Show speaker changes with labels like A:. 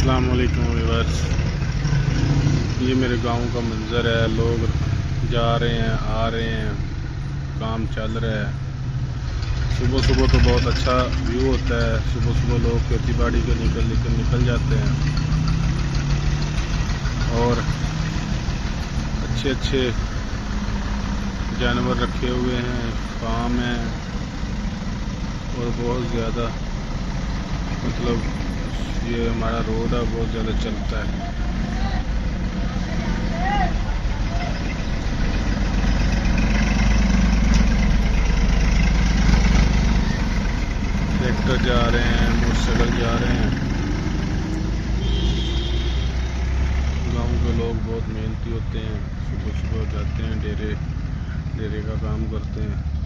A: अस्सलाम वालेकुम व्यूअर्स, ये मेरे गांव का मंज़र है। लोग जा रहे हैं, आ रहे हैं, काम चल रहा है। सुबह सुबह तो बहुत अच्छा व्यू होता है। सुबह सुबह लोग खेती बाड़ी के निकल जाते हैं और अच्छे अच्छे जानवर रखे हुए हैं, फार्म है और बहुत ज़्यादा मतलब ये हमारा रोड है, बहुत ज़्यादा चलता है। ट्रैक्टर जा रहे हैं, मोटरसाइकिल जा रहे हैं। गांव के लोग बहुत मेहनती होते हैं, सुबह सुबह जाते हैं, डेरे का काम करते हैं।